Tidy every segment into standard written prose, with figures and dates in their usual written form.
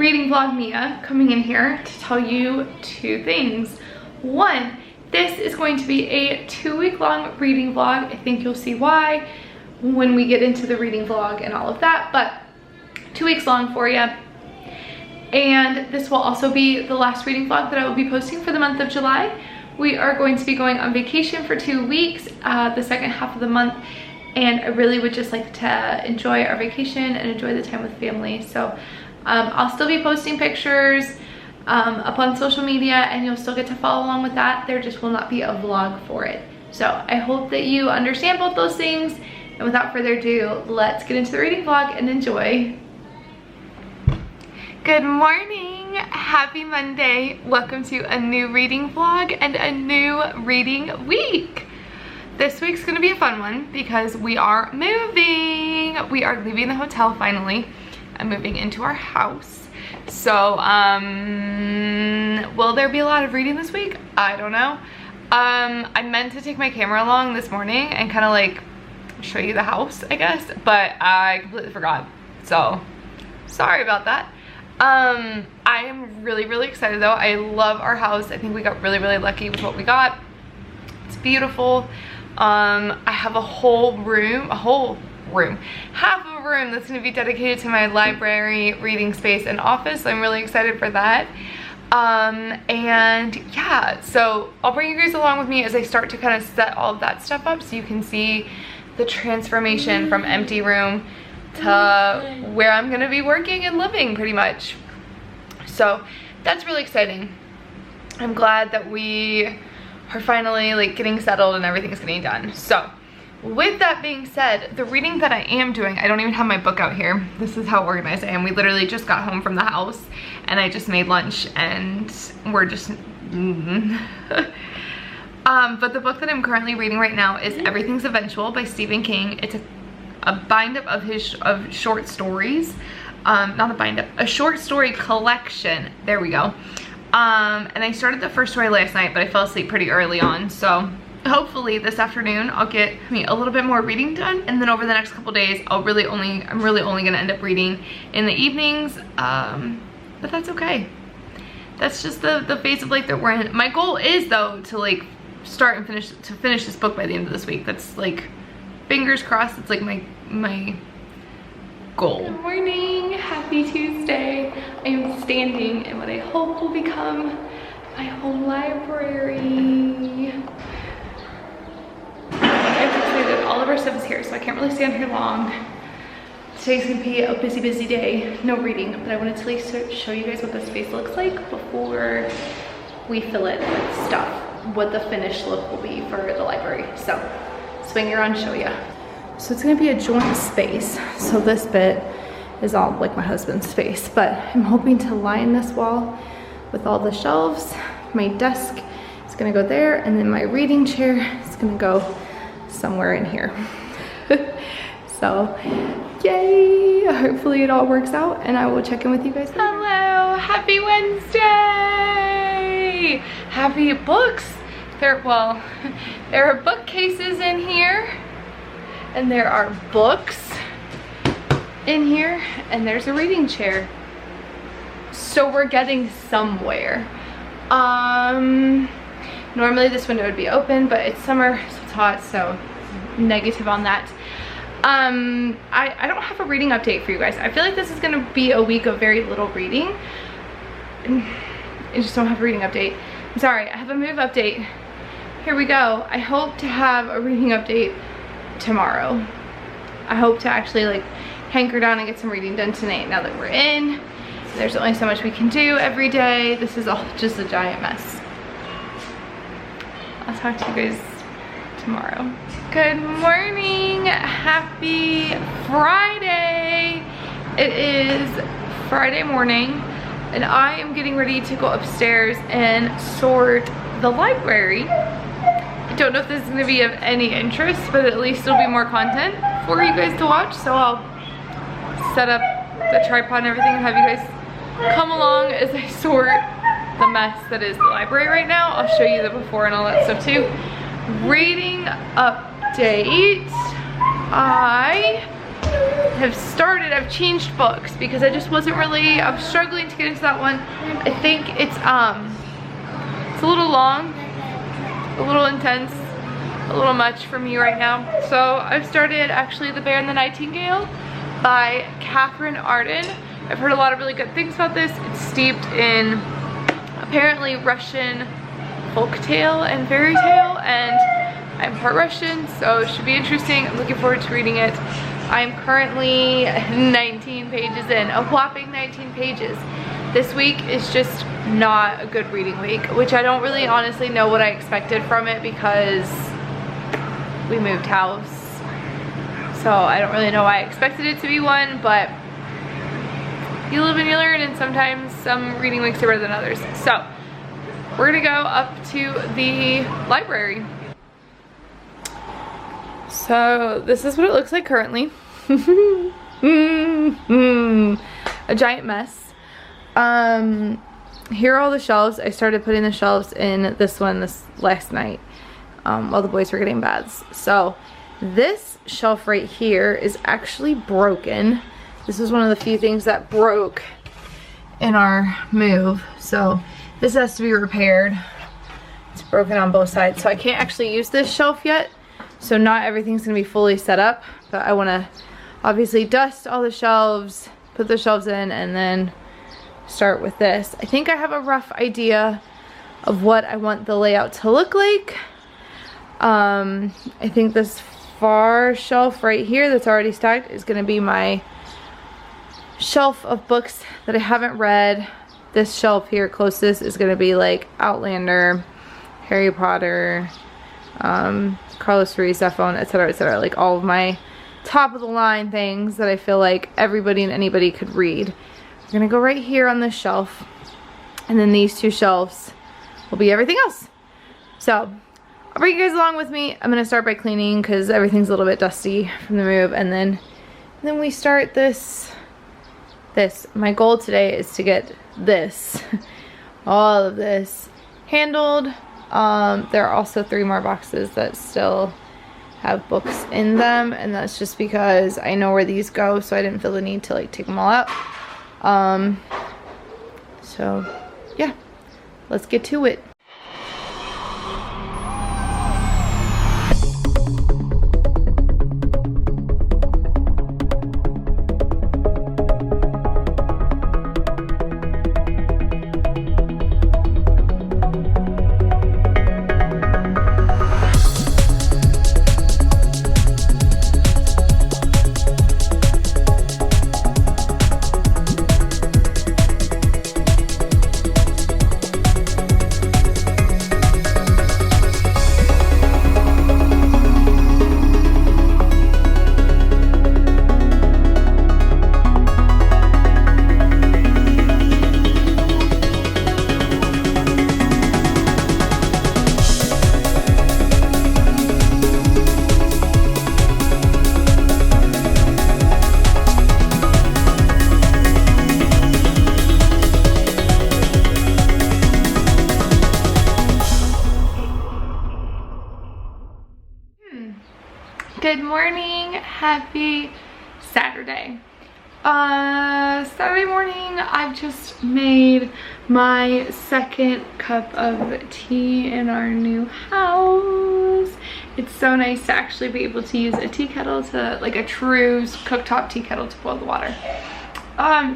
reading vlog Mia coming in here to tell you two things. One, this is going to be a 2-week long reading vlog. I think you'll see why when we get into the reading vlog and all of that, but 2 weeks long for you. And this will also be the last reading vlog that I will be posting for the month of July. We are going to be going on vacation for 2 weeks, the second half of the month, and I really would just like to enjoy our vacation and enjoy the time with family. So I'll still be posting pictures up on social media, and you'll still get to follow along with that. There just will not be a vlog for it. So I hope that you understand both those things, and without further ado, let's get into the reading vlog and enjoy. Good morning, happy Monday. Welcome to a new reading vlog and a new reading week. This week's gonna be a fun one because we are moving. We are leaving the hotel finally. I'm moving into our house. So, will there be a lot of reading this week? I don't know. I meant to take my camera along this morning and kind of like show you the house, I guess, but I completely forgot. So, sorry about that. I am really excited though. I love our house. I think we got really lucky with what we got. It's beautiful. I have a whole room, half of a room that's gonna be dedicated to my library, reading space, and office. So I'm really excited for that. And yeah, so I'll bring you guys along with me as I start to kind of set all of that stuff up so you can see the transformation from empty room to where I'm gonna be working and living pretty much. So that's really exciting. I'm glad that we are finally like getting settled and everything's getting done. So with that being said, the reading that I am doing, I don't even have my book out here. This is how organized I am. We literally just got home from the house and I just made lunch and we're just but the book that I'm currently reading right now is Everything's Eventual by Stephen King. It's a bind-up of his short stories. Not a bind-up, a short story collection. There we go. And I started the first story last night, but I fell asleep pretty early on. So hopefully this afternoon I'll get a little bit more reading done, and then over the next couple days I'm really only gonna end up reading in the evenings. But that's okay. That's just the phase of life that we're in. My goal is though to like start and finish this book by the end of this week. That's like, fingers crossed, it's like my goal. Good morning, happy Tuesday. I am standing in what I hope will become my home library. I'm excited, all of our stuff is here, so I can't really stand here long. Today's gonna be a busy day, no reading, but I wanted to at least show you guys what this space looks like before we fill it with stuff, what the finished look will be for the library. So swing around, show you. So it's gonna be a joint space. So this bit is all like my husband's space, but I'm hoping to line this wall with all the shelves. My desk is gonna go there, and then my reading chair is gonna go somewhere in here. So yay, hopefully it all works out, and I will check in with you guys later. Hello, happy Wednesday. Happy books. There are bookcases in here, and there are books in here, and there's a reading chair. So we're getting somewhere. Normally this window would be open, but it's summer, so it's hot, so negative on that. I don't have a reading update for you guys. I feel like this is gonna be a week of very little reading. I just don't have a reading update. I'm sorry, I have a move update. Here we go. I hope to have a reading update tomorrow. I hope to actually like hanker down and get some reading done tonight now that we're in. There's only so much we can do every day. This is all just a giant mess. I'll talk to you guys tomorrow. Good morning, happy Friday. It is Friday morning and I am getting ready to go upstairs and sort the library. I don't know if this is gonna be of any interest, but at least there'll be more content for you guys to watch. So I'll set up the tripod and everything and have you guys come along as I sort the mess that is the library right now. I'll show you the before and all that stuff too. Reading update. I have started, I've changed books because I just wasn't really, I was struggling to get into that one. I think it's a little long, a little intense, a little much for me right now. So I've started actually The Bear and the Nightingale by Katherine Arden. I've heard a lot of really good things about this. It's steeped in apparently Russian folktale and fairy tale, and I'm part Russian, so it should be interesting. I'm looking forward to reading it. I'm currently 19 pages in, a whopping 19 pages. This week is just not a good reading week, which I don't really honestly know what I expected from it because we moved house. So I don't really know why I expected it to be one, but you live and you learn, and sometimes some reading weeks are better than others. So we're gonna go up to the library. So this is what it looks like currently. A giant mess. Here are all the shelves. I started putting the shelves in this one this last night while the boys were getting baths. So this shelf right here is actually broken. This is one of the few things that broke in our move. So this has to be repaired. It's broken on both sides. So I can't actually use this shelf yet. So not everything's gonna be fully set up, but I wanna obviously dust all the shelves, put the shelves in, and then start with this. I think I have a rough idea of what I want the layout to look like. I think this far shelf right here that's already stacked is gonna be my shelf of books that I haven't read. This shelf here closest is gonna be like Outlander, Harry Potter, Carlos Ruiz Zafón, etc., etc. Like all of my top of the line things that I feel like everybody and anybody could read. We're gonna go right here on this shelf, and then these two shelves will be everything else. So I'll bring you guys along with me. I'm gonna start by cleaning because everything's a little bit dusty from the move, and then we start this. My goal today is to get this, all of this handled. There are also 3 more boxes that still have books in them, and that's just because I know where these go, so I didn't feel the need to like take them all out. So yeah, let's get to it. Good morning, happy Saturday. Saturday morning, I've just made my second cup of tea in our new house. It's so nice to actually be able to use a tea kettle to, like a true cooktop tea kettle to boil the water.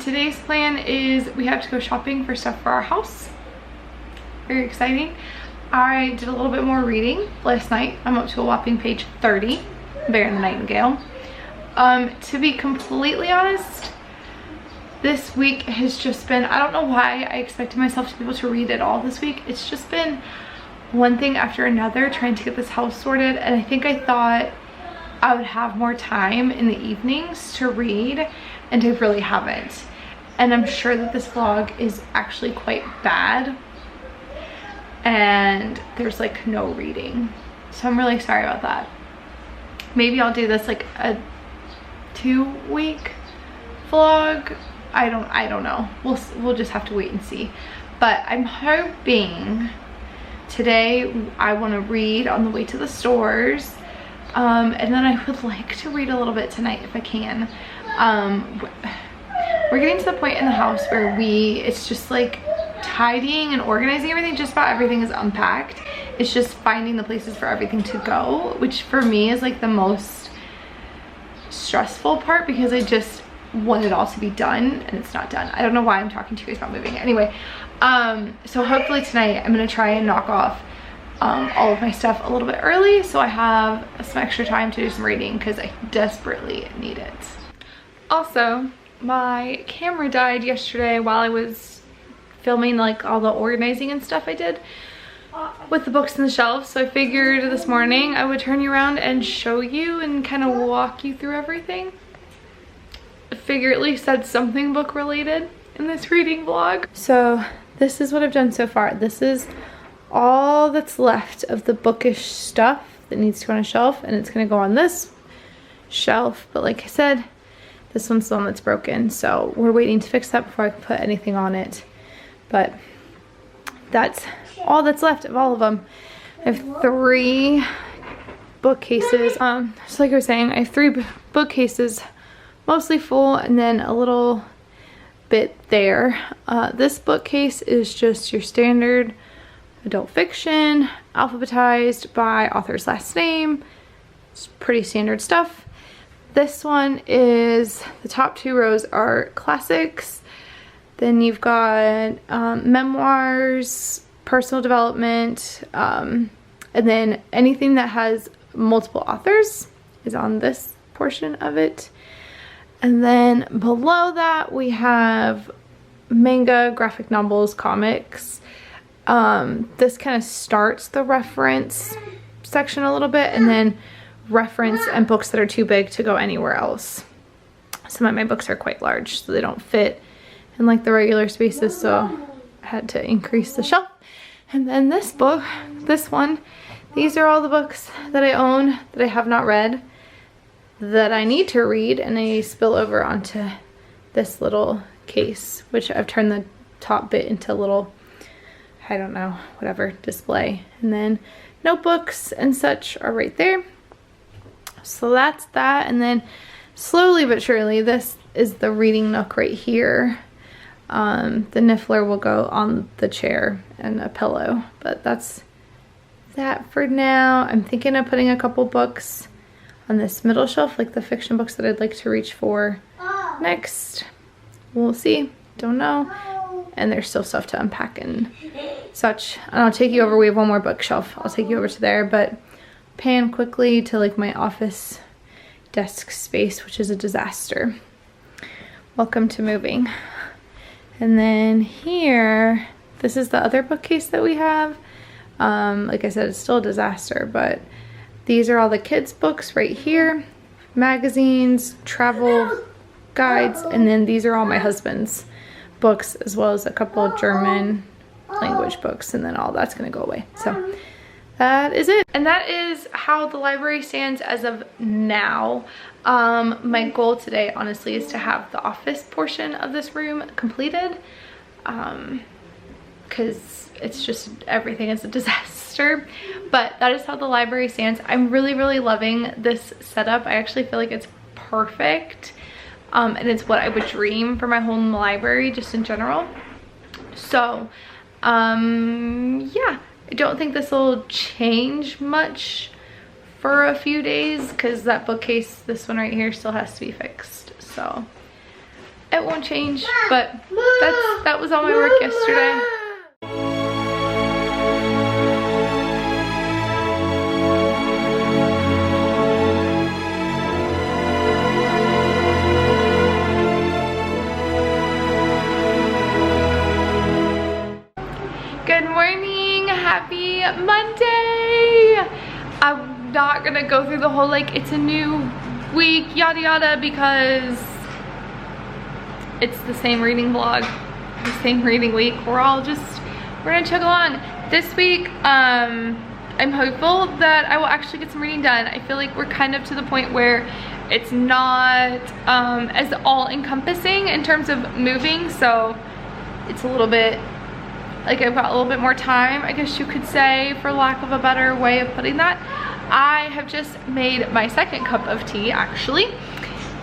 Today's plan is we have to go shopping for stuff for our house. Very exciting. I did a little bit more reading last night. I'm up to a whopping page 30. Bear and the Nightingale. To be completely honest, this week has just been, I don't know why I expected myself to be able to read it all this week. It's just been one thing after another trying to get this house sorted, and I think I thought I would have more time in the evenings to read, and I really haven't. And I'm sure that this vlog is actually quite bad and there's like no reading, so I'm really sorry about that. Maybe I'll do this like a 2-week vlog. I don't know. We'll just have to wait and see. But I'm hoping today I want to read on the way to the stores, and then I would like to read a little bit tonight if I can. We're getting to the point in the house where it's just like tidying and organizing everything. Just about everything is unpacked. It's just finding the places for everything to go, which for me is like the most stressful part because I just want it all to be done and it's not done. I don't know why I'm talking to you guys about moving. Anyway, so hopefully tonight I'm gonna try and knock off all of my stuff a little bit early so I have some extra time to do some reading because I desperately need it. Also, my camera died yesterday while I was filming like all the organizing and stuff I did with the books in the shelves, so I figured this morning I would turn you around and show you and kind of walk you through everything. I figure at least that's something book related in this reading vlog. So this is what I've done so far. This is all that's left of the bookish stuff that needs to go on a shelf, and it's gonna go on this shelf, but like I said, this one's the one that's broken, so we're waiting to fix that before I can put anything on it. But that's all that's left of all of them. I have 3 bookcases. So like I was saying, I have 3 bookcases mostly full and then a little bit there. This bookcase is just your standard adult fiction, alphabetized by author's last name. It's pretty standard stuff. This one is, the top 2 rows are classics. Then you've got memoirs, personal development, and then anything that has multiple authors is on this portion of it. And then below that we have manga, graphic novels, comics. This kind of starts the reference section a little bit, and then reference and books that are too big to go anywhere else. Some of my books are quite large, so they don't fit in like the regular spaces, so I had to increase the shelf. And then this book, this one, these are all the books that I own that I have not read, that I need to read, and they spill over onto this little case, which I've turned the top bit into a little, I don't know, whatever, display. And then notebooks and such are right there. So that's that. And then slowly but surely, this is the reading nook right here. The Niffler will go on the chair and a pillow, but that's that for now. I'm thinking of putting a couple books on this middle shelf, like the fiction books that I'd like to reach for next. We'll see, don't know. And there's still stuff to unpack and such. And I'll take you over, we have one more bookshelf. I'll take you over to there, but pan quickly to like my office desk space, which is a disaster. Welcome to moving. And then here, this is the other bookcase that we have. Like I said, it's still a disaster, but these are all the kids' books right here. Magazines, travel guides, and then these are all my husband's books, as well as a couple of German language books, and then all that's gonna go away. So that is it. And that is how the library stands as of now. My goal today, honestly, is to have the office portion of this room completed, because it's just, everything is a disaster. But that is how the library stands. I'm really, really loving this setup. I actually feel like it's perfect, and it's what I would dream for my home library, just in general. So, yeah. I don't think this will change much for a few days because that bookcase, this one right here, still has to be fixed. So it won't change, but that was all my work yesterday. Good morning, happy Monday. I'm not gonna go through the whole like it's a new week yada yada because it's the same reading vlog, the same reading week. We're gonna chug along. This week I'm hopeful that I will actually get some reading done. I feel like we're kind of to the point where it's not as all-encompassing in terms of moving, so it's a little bit like I've got a little bit more time, I guess you could say, for lack of a better way of putting that. I have just made my second cup of tea, actually,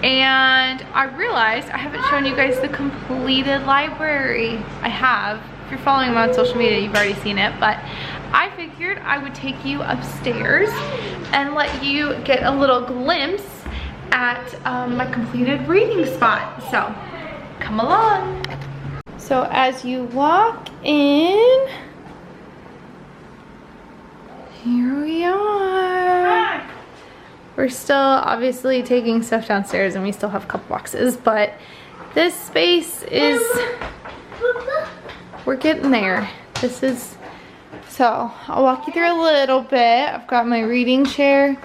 And I realized I haven't shown you guys the completed library. I have. If you're following me on social media, you've already seen it, but I figured I would take you upstairs and let you get a little glimpse at my completed reading spot. So come along. So as you walk in, here we are. We're still obviously taking stuff downstairs and we still have a couple boxes, but this space is, we're getting there. This is, so I'll walk you through a little bit. I've got my reading chair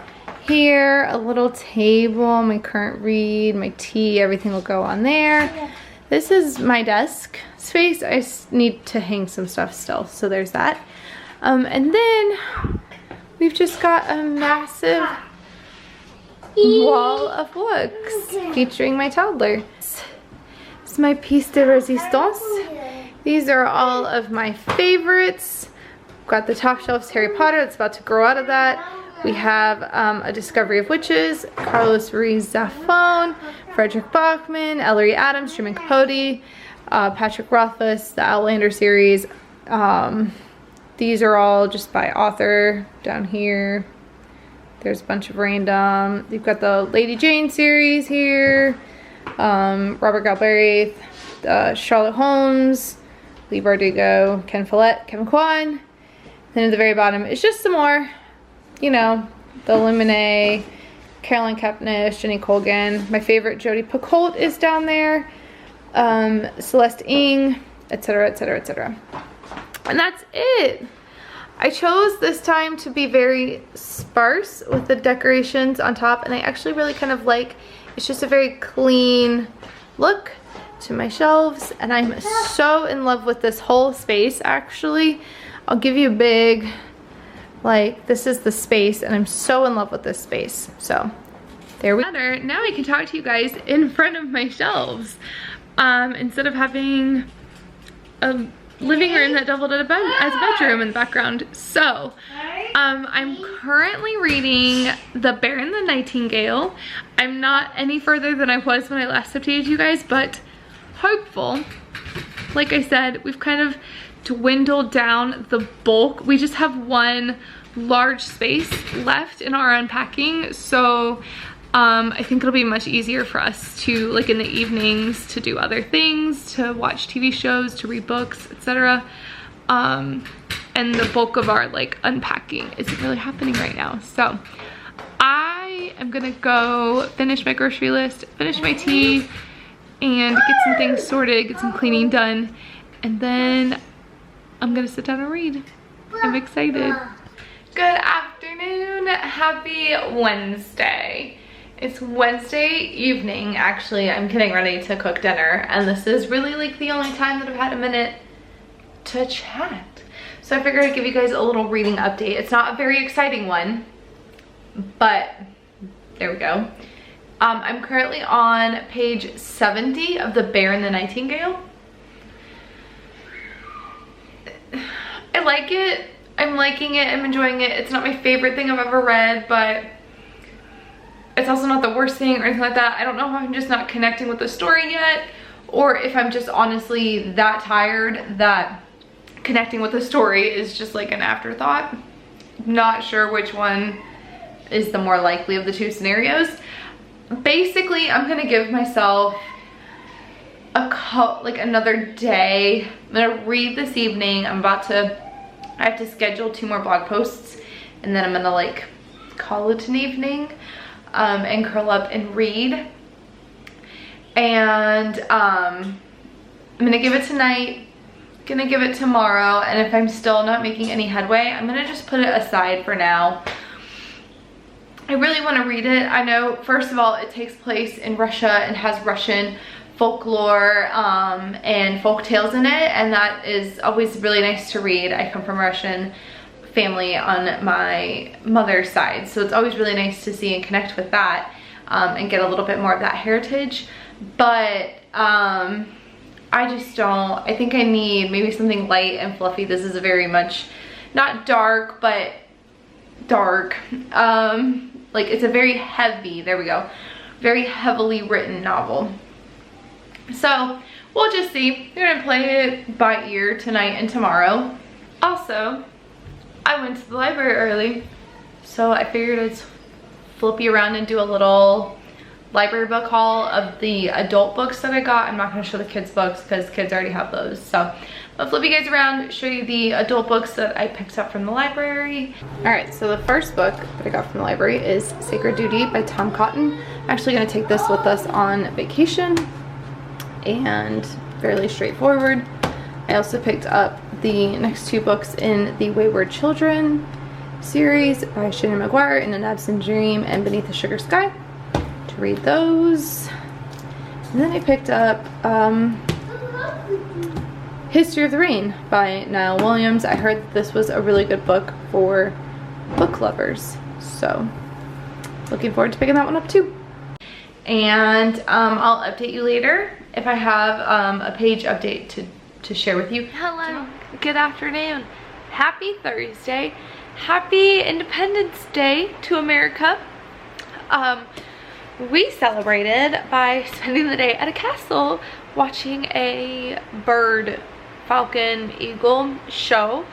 here, a little table, my current read, my tea, everything will go on there. This is my desk space. I need to hang some stuff still, so there's that. And then we've just got a massive wall of books featuring my toddler. It's my piece de resistance. These are all of my favorites. Got the top shelf's Harry Potter, it's about to grow out of that. We have A Discovery of Witches, Carlos Ruiz Zafón, Frederick Bachman, Ellery Adams, Truman Capote, Patrick Rothfuss, the Outlander series. These are all just by author down here. There's a bunch of random. You've got the Lady Jane series here, Robert Galbraith, Sherlock Holmes, Lee Bardugo, Ken Follett, Kevin Kwan. Then at the very bottom, it's just some more, you know, the Luminée, Caroline Kepnes, Jenny Colgan. My favorite, Jodi Picoult, is down there. Celeste Ng, etc., etc., etc. And that's it. I chose this time to be very sparse with the decorations on top, and I actually really kind of like, it's just a very clean look to my shelves, and I'm so in love with this whole space. Actually, I'll give you a big, like, this is the space, and I'm so in love with this space. So there we go. Now I can talk to you guys in front of my shelves, instead of having a living room that doubled as a bedroom in the background. So I'm currently reading The Bear and the Nightingale. I'm not any further than I was when I last updated you guys, but hopeful. Like I said, we've kind of dwindled down the bulk. We just have one large space left in our unpacking, so I think it'll be much easier for us to, like in the evenings, to do other things, to watch TV shows, to read books, etc. And the bulk of our like unpacking isn't really happening right now. So I am gonna go finish my grocery list, finish my tea, and get some things sorted, get some cleaning done, and then I'm gonna sit down and read. I'm excited. Good afternoon, happy Wednesday. It's Wednesday evening, actually. I'm getting ready to cook dinner, and this is really like the only time that I've had a minute to chat. So I figured I'd give you guys a little reading update. It's not a very exciting one, but there we go. I'm currently on page 70 of The Bear and the Nightingale. I like it. I'm liking it. I'm enjoying it. It's not my favorite thing I've ever read, but it's also not the worst thing or anything like that. I don't know if I'm just not connecting with the story yet, or if I'm just honestly that tired that connecting with the story is just like an afterthought. Not sure which one is the more likely of the two scenarios. Basically, I'm gonna give myself another day. I'm gonna read this evening. I have to schedule 2 more blog posts, and then I'm gonna like call it an evening. And curl up and read. And I'm gonna give it tonight, gonna give it tomorrow, and if I'm still not making any headway, I'm gonna just put it aside for now. I really want to read it. I know, first of all, it takes place in Russia and has Russian folklore and folk tales in it, and that is always really nice to read. I come from a Russian family on my mother's side, so it's always really nice to see and connect with that and get a little bit more of that heritage. But I just don't, I think I need maybe something light and fluffy. This is a very much, not dark, but dark. Like it's a very heavy, there we go, very heavily written novel. So we'll just see. We're gonna play it by ear tonight and tomorrow. Also, I went to the library early, so I figured I'd flip you around and do a little library book haul of the adult books that I got. I'm not going to show the kids books because kids already have those. So I'll flip you guys around, show you the adult books that I picked up from the library. Alright, so the first book that I got from the library is Sacred Duty by Tom Cotton. I'm actually going to take this with us on vacation, and fairly straightforward. I also picked up the next 2 books in the Wayward Children series by Shannon McGuire, In an Absent Dream and Beneath the Sugar Sky, to read those. And then I picked up History of the Rain by Niall Williams. I heard that this was a really good book for book lovers, so looking forward to picking that one up too. And I'll update you later if I have a page update to share with you. Hello, good afternoon, happy Thursday, happy Independence Day to America. We celebrated by spending the day at a castle watching a bird, falcon, eagle show.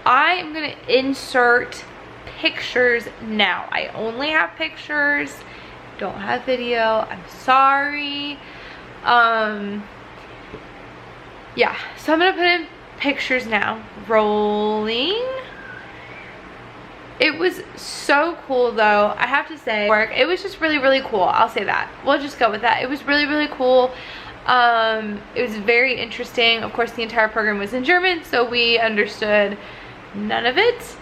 I am gonna insert pictures now. I only have pictures, don't have video, I'm sorry. Yeah, so I'm gonna put in pictures now. Rolling. It was so cool though, I have to say. It was just really, really cool. I'll say that. We'll just go with that. It was really, really cool. It was very interesting. Of course, the entire program was in German, so we understood none of it.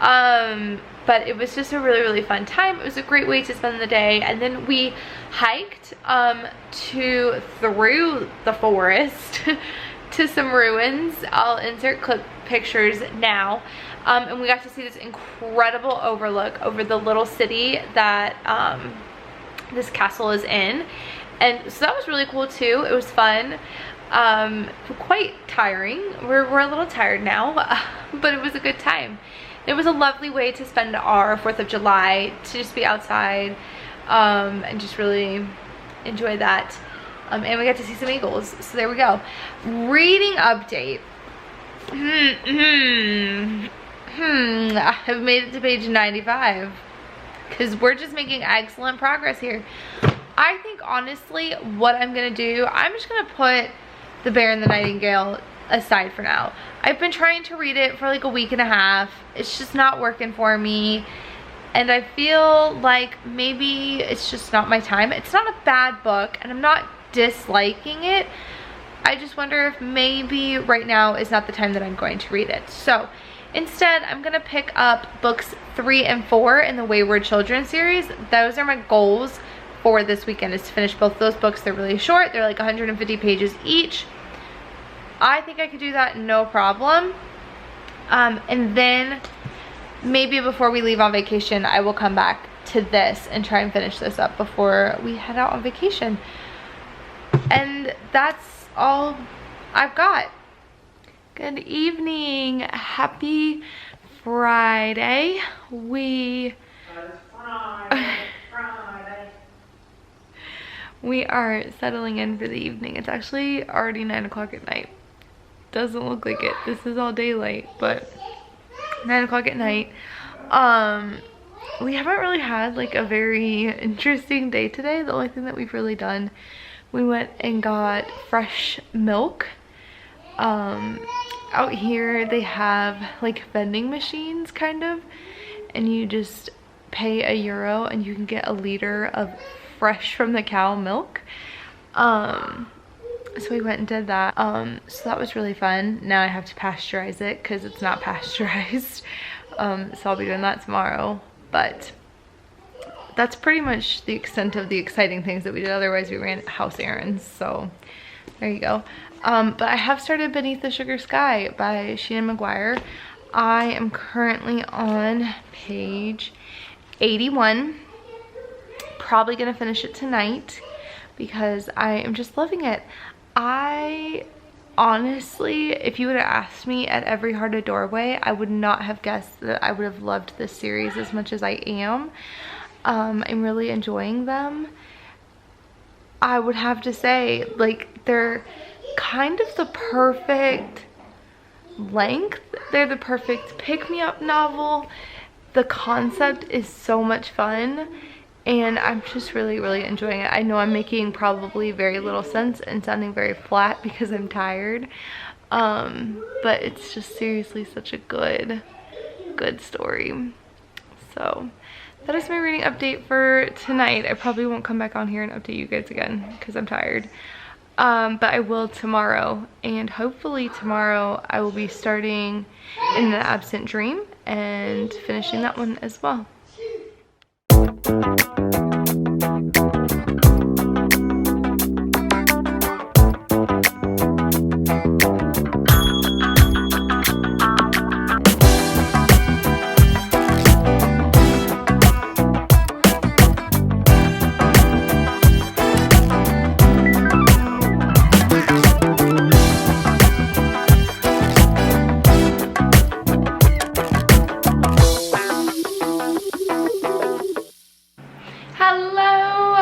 But it was just a really, really fun time. It was a great way to spend the day. And then we hiked through the forest to some ruins. I'll insert clip pictures now. And we got to see this incredible overlook over the little city that this castle is in. And so that was really cool too. It was fun. Quite tiring. We're a little tired now, but it was a good time. It was a lovely way to spend our 4th of July, to just be outside and just really enjoy that. And we got to see some eagles, so there we go. Reading update. I have made it to page 95 because we're just making excellent progress here. I think honestly what I'm gonna do, I'm just gonna put The Bear and the Nightingale aside for now. I've been trying to read it for like a week and a half. It's just not working for me, and I feel like maybe it's just not my time. It's not a bad book and I'm not disliking it. I just wonder if maybe right now is not the time that I'm going to read it. So instead, I'm gonna pick up books 3 and 4 in the Wayward Children series. Those are my goals for this weekend, is to finish both those books. They're really short. They're like 150 pages each. I think I could do that no problem. And then maybe before we leave on vacation, I will come back to this and try and finish this up before we head out on vacation. And that's all I've got. Good evening. Happy Friday. We are settling in for the evening. It's actually already 9 o'clock at night. Doesn't look like it. This is all daylight, but 9 o'clock at night. We haven't really had like a very interesting day today. The only thing that we've really done, we went and got fresh milk. Out here they have like vending machines kind of, and you just pay €1 and you can get a liter of fresh from the cow milk. So we went and did that. So that was really fun. Now I have to pasteurize it because it's not pasteurized. So I'll be doing that tomorrow. But that's pretty much the extent of the exciting things that we did. Otherwise we ran house errands, so there you go. But I have started Beneath the Sugar Sky by Shannon McGuire. I am currently on page 81. Probably gonna finish it tonight because I am just loving it. I honestly, if you would have asked me at every Hearted Doorway, I would not have guessed that I would have loved this series as much as I am. I'm really enjoying them. I would have to say, like, they're kind of the perfect length. They're the perfect pick-me-up novel. The concept is so much fun, and I'm just really enjoying it. I know I'm making probably very little sense and sounding very flat because I'm tired, but it's just seriously such a good story. So that is my reading update for tonight. I probably won't come back on here and update you guys again because I'm tired. But I will tomorrow, and hopefully tomorrow I will be starting In an Absent Dream and finishing that one as well.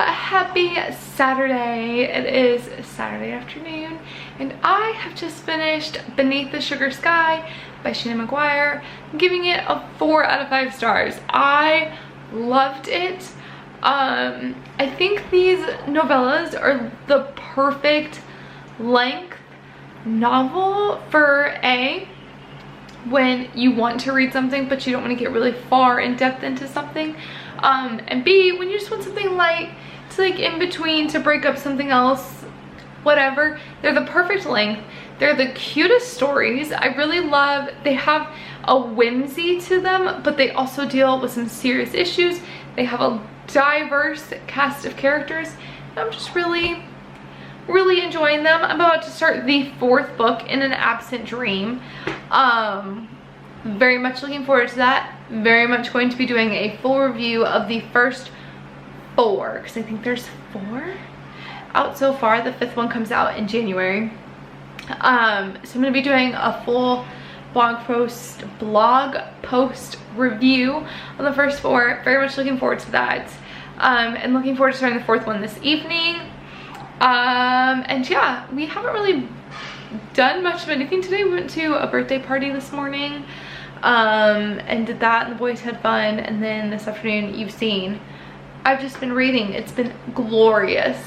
Happy Saturday. It is Saturday afternoon, and I have just finished Beneath the Sugar Sky by Sheena McGuire, giving it a 4 out of 5 stars. I loved it. I think these novellas are the perfect length novel for when you want to read something but you don't want to get really far in depth into something, and B, when you just want something light, it's like in between to break up something else, whatever. They're the perfect length. They're the cutest stories. I really love, they have a whimsy to them, but they also deal with some serious issues. They have a diverse cast of characters. I'm just really enjoying them. I'm about to start the 4th book, In an Absent Dream. Very much looking forward to that. Very much going to be doing a full review of the first 4, because I think there's 4 out so far. The 5th one comes out in January. So I'm going to be doing a full blog post review on the first 4. Very much looking forward to that. And looking forward to starting the 4th one this evening. And yeah, we haven't really done much of anything today. We went to a birthday party this morning, and did that, and the boys had fun. And then this afternoon, you've seen, I've just been reading. It's been glorious.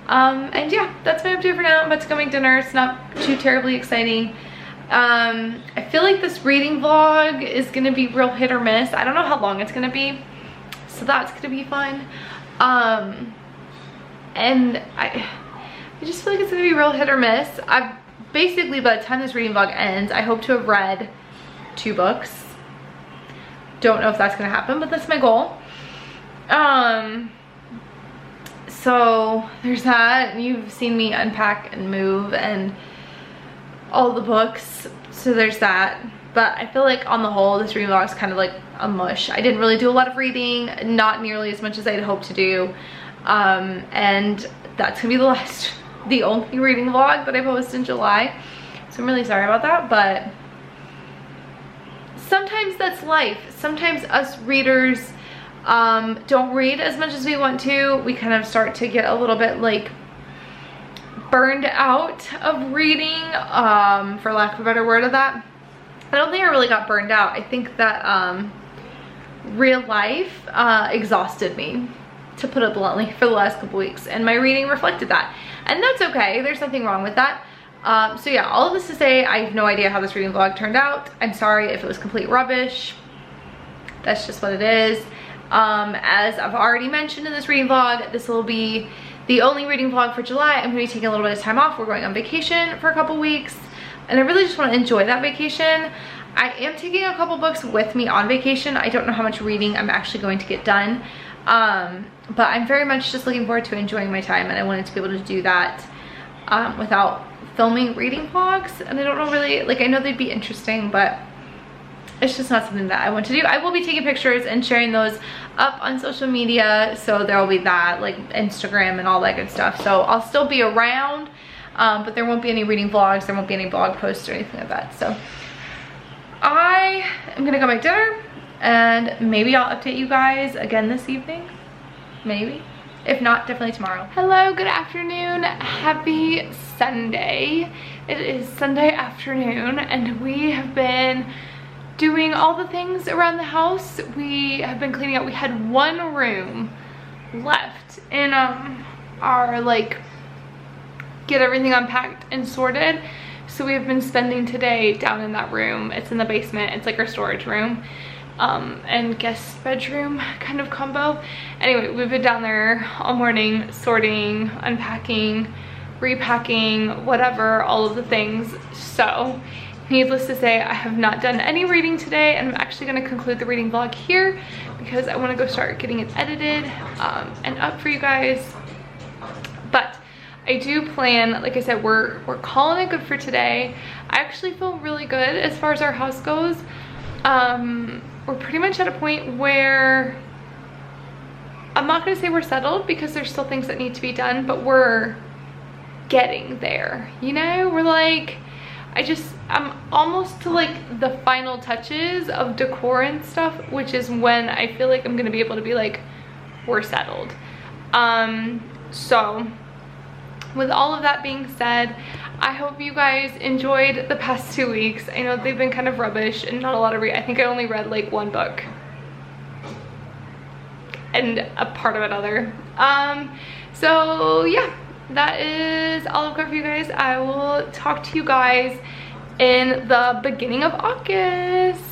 And yeah, that's my update for now. I'm about to go make dinner. It's not too terribly exciting. I feel like this reading vlog is gonna be real hit or miss. I don't know how long it's gonna be, so that's gonna be fun. And I just feel like it's gonna be real hit or miss. I've basically, by the time this reading vlog ends, I hope to have read 2 books. Don't know if that's gonna happen, but that's my goal. So there's that, and you've seen me unpack and move and all the books, so there's that. But I feel like on the whole, this reading vlog is kind of like a mush. I didn't really do a lot of reading, not nearly as much as I'd hoped to do. And that's gonna be the only reading vlog that I post in July. So I'm really sorry about that, but sometimes that's life. Sometimes us readers don't read as much as we want to. We kind of start to get a little bit like burned out of reading, for lack of a better word of that. I don't think I really got burned out. I think that real life exhausted me, to put it bluntly, for the last couple weeks, and my reading reflected that, and that's okay. There's nothing wrong with that. So yeah, all of this to say, I have no idea how this reading vlog turned out. I'm sorry if it was complete rubbish. That's just what it is. As I've already mentioned in this reading vlog, this will be the only reading vlog for July. I'm going to be taking a little bit of time off. We're going on vacation for a couple weeks, and I really just want to enjoy that vacation. I am taking a couple books with me on vacation. I don't know how much reading I'm actually going to get done, but I'm very much just looking forward to enjoying my time, and I wanted to be able to do that without filming reading vlogs. And I don't know really, like, I know they'd be interesting, but it's just not something that I want to do. I will be taking pictures and sharing those up on social media, so there will be that, like Instagram and all that good stuff. So I'll still be around, but there won't be any reading vlogs, there won't be any blog posts or anything like that. So I am gonna go make dinner, and maybe I'll update you guys again this evening, maybe. If not, definitely tomorrow. Hello, good afternoon, happy Sunday. It is Sunday afternoon and we have been doing all the things around the house. We have been cleaning up. We had one room left in our like get everything unpacked and sorted. So we have been spending today down in that room. It's in the basement. It's like our storage room and guest bedroom kind of combo. Anyway, we've been down there all morning sorting, unpacking, repacking, whatever, all of the things. So needless to say, I have not done any reading today, and I'm actually going to conclude the reading vlog here because I want to go start getting it edited and up for you guys. But I do plan, like I said, we're calling it good for today. I actually feel really good as far as our house goes. We're pretty much at a point where I'm not going to say we're settled because there's still things that need to be done, but we're getting there, you know? We're like, I'm almost to like the final touches of decor and stuff, which is when I feel like I'm gonna be able to be like, we're settled. So with all of that being said, I hope you guys enjoyed the past 2 weeks. I know they've been kind of rubbish and not a lot of I think I only read like one book and a part of another. So yeah, that is all I've got for you guys. I will talk to you guys in the beginning of August.